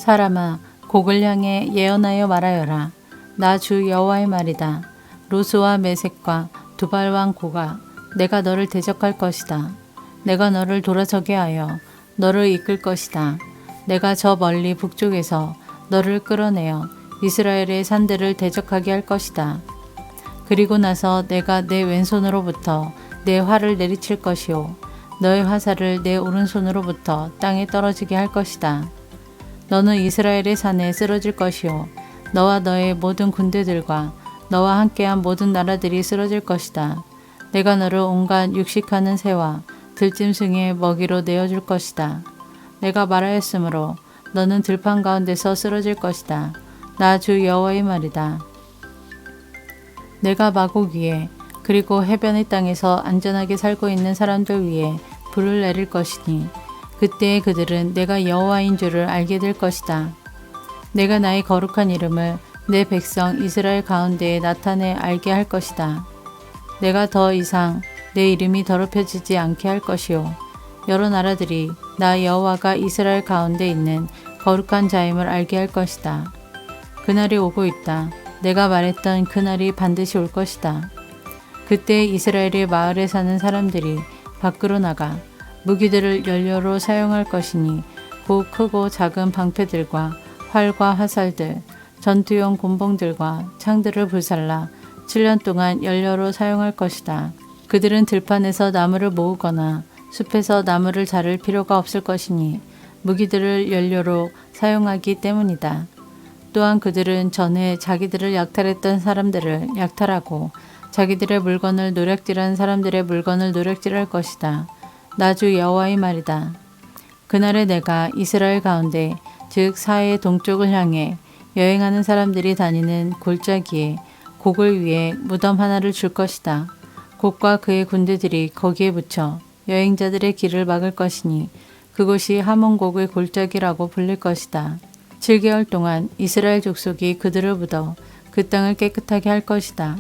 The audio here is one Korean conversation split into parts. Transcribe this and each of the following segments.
사람아, 곡을 향해 예언하여 말하여라. 나 주 여호와의 말이다. 로스와 메섹과 두발 왕 고가, 내가 너를 대적할 것이다. 내가 너를 돌아서게 하여 너를 이끌 것이다. 내가 저 멀리 북쪽에서 너를 끌어내어 이스라엘의 산들을 대적하게 할 것이다. 그리고 나서 내가 내 왼손으로부터 내 활을 내리칠 것이요 너의 화살을 내 오른손으로부터 땅에 떨어지게 할 것이다. 너는 이스라엘의 산에 쓰러질 것이요 너와 너의 모든 군대들과 너와 함께한 모든 나라들이 쓰러질 것이다. 내가 너를 온갖 육식하는 새와 들짐승의 먹이로 내어줄 것이다. 내가 말하였으므로 너는 들판 가운데서 쓰러질 것이다. 나 주 여호와의 말이다. 내가 마곡 위에 그리고 해변의 땅에서 안전하게 살고 있는 사람들 위에 불을 내릴 것이니 그때에 그들은 내가 여호와인 줄을 알게 될 것이다. 내가 나의 거룩한 이름을 내 백성 이스라엘 가운데에 나타내 알게 할 것이다. 내가 더 이상 내 이름이 더럽혀지지 않게 할 것이요 여러 나라들이 나 여호와가 이스라엘 가운데 있는 거룩한 자임을 알게 할 것이다. 그날이 오고 있다. 내가 말했던 그날이 반드시 올 것이다. 그때 이스라엘의 마을에 사는 사람들이 밖으로 나가 무기들을 연료로 사용할 것이니 곧 크고 작은 방패들과 활과 화살들, 전투용 곤봉들과 창들을 불살라 7년 동안 연료로 사용할 것이다. 그들은 들판에서 나무를 모으거나 숲에서 나무를 자를 필요가 없을 것이니 무기들을 연료로 사용하기 때문이다. 또한 그들은 전에 자기들을 약탈했던 사람들을 약탈하고 자기들의 물건을 노략질한 사람들의 물건을 노략질할 것이다. 나 주 여호와의 말이다. 그날에 내가 이스라엘 가운데 즉 사해의 동쪽을 향해 여행하는 사람들이 다니는 골짜기에 곡을 위해 무덤 하나를 줄 것이다. 곡과 그의 군대들이 거기에 붙여 여행자들의 길을 막을 것이니 그곳이 하몬곡의 골짜기라고 불릴 것이다. 7개월 동안 이스라엘 족속이 그들을 묻어 그 땅을 깨끗하게 할 것이다.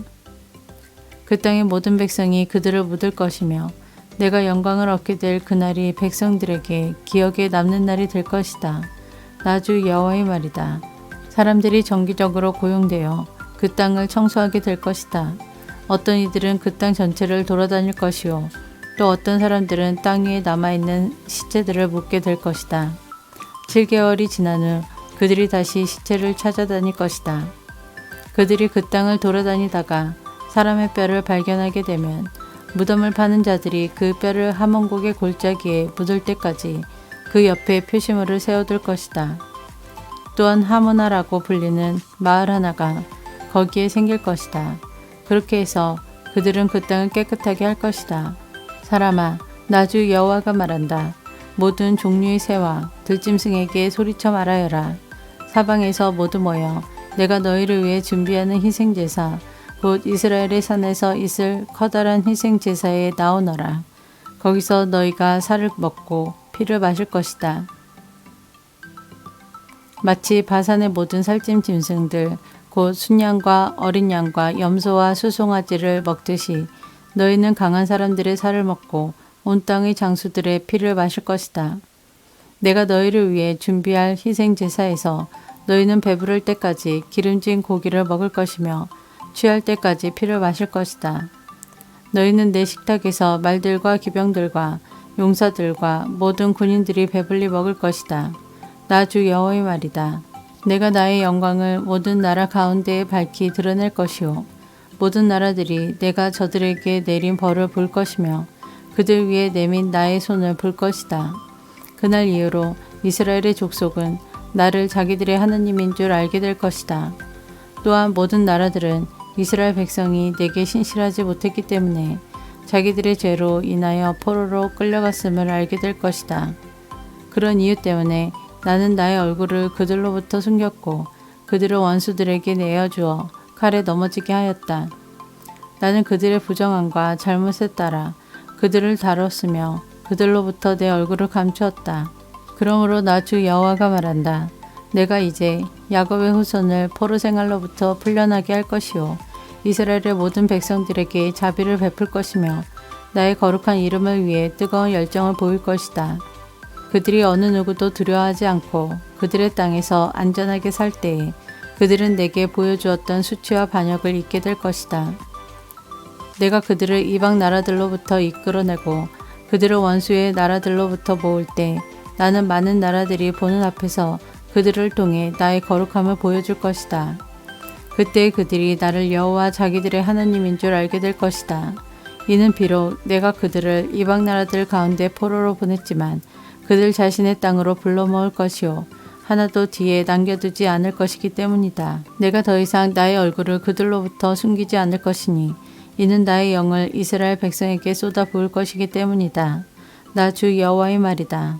그 땅의 모든 백성이 그들을 묻을 것이며 내가 영광을 얻게 될 그날이 백성들에게 기억에 남는 날이 될 것이다. 나 주 여호와의 말이다. 사람들이 정기적으로 고용되어 그 땅을 청소하게 될 것이다. 어떤 이들은 그 땅 전체를 돌아다닐 것이요 또 어떤 사람들은 땅 위에 남아있는 시체들을 묻게 될 것이다. 7개월이 지난 후 그들이 다시 시체를 찾아다닐 것이다. 그들이 그 땅을 돌아다니다가 사람의 뼈를 발견하게 되면 무덤을 파는 자들이 그 뼈를 하몬곡의 골짜기에 묻을 때까지 그 옆에 표시물을 세워둘 것이다. 또한 하모나라고 불리는 마을 하나가 거기에 생길 것이다. 그렇게 해서 그들은 그 땅을 깨끗하게 할 것이다. 사람아, 나 주 여호와가 말한다. 모든 종류의 새와 들짐승에게 소리쳐 말하여라. 사방에서 모두 모여 내가 너희를 위해 준비하는 희생제사 곧 이스라엘의 산에서 있을 커다란 희생제사에 나오너라. 거기서 너희가 살을 먹고 피를 마실 것이다. 마치 바산의 모든 살찐 짐승들 곧 순양과 어린 양과 염소와 수송아지를 먹듯이 너희는 강한 사람들의 살을 먹고 온 땅의 장수들의 피를 마실 것이다. 내가 너희를 위해 준비할 희생제사에서 너희는 배부를 때까지 기름진 고기를 먹을 것이며 취할 때까지 피를 마실 것이다. 너희는 내 식탁에서 말들과 기병들과 용사들과 모든 군인들이 배불리 먹을 것이다. 나 주 여호와의 말이다. 내가 나의 영광을 모든 나라 가운데에 밝히 드러낼 것이요 모든 나라들이 내가 저들에게 내린 벌을 볼 것이며 그들 위에 내민 나의 손을 볼 것이다. 그날 이후로 이스라엘의 족속은 나를 자기들의 하나님인 줄 알게 될 것이다. 또한 모든 나라들은 이스라엘 백성이 내게 신실하지 못했기 때문에 자기들의 죄로 인하여 포로로 끌려갔음을 알게 될 것이다. 그런 이유 때문에 나는 나의 얼굴을 그들로부터 숨겼고 그들을 원수들에게 내어주어 칼에 넘어지게 하였다. 나는 그들의 부정함과 잘못에 따라 그들을 다뤘으며 그들로부터 내 얼굴을 감추었다. 그러므로 나 주 여호와가 말한다. 내가 이제 야곱의 후손을 포로 생활로부터 풀려나게 할 것이요 이스라엘의 모든 백성들에게 자비를 베풀 것이며 나의 거룩한 이름을 위해 뜨거운 열정을 보일 것이다. 그들이 어느 누구도 두려워하지 않고 그들의 땅에서 안전하게 살 때에 그들은 내게 보여주었던 수치와 반역을 잊게 될 것이다. 내가 그들을 이방 나라들로부터 이끌어내고 그들을 원수의 나라들로부터 모을 때 나는 많은 나라들이 보는 앞에서 그들을 통해 나의 거룩함을 보여줄 것이다. 그때 그들이 나를 여호와 자기들의 하나님인 줄 알게 될 것이다. 이는 비록 내가 그들을 이방 나라들 가운데 포로로 보냈지만 그들 자신의 땅으로 불러 모을 것이요 하나도 뒤에 남겨두지 않을 것이기 때문이다. 내가 더 이상 나의 얼굴을 그들로부터 숨기지 않을 것이니 이는 나의 영을 이스라엘 백성에게 쏟아 부을 것이기 때문이다. 나 주 여호와의 말이다.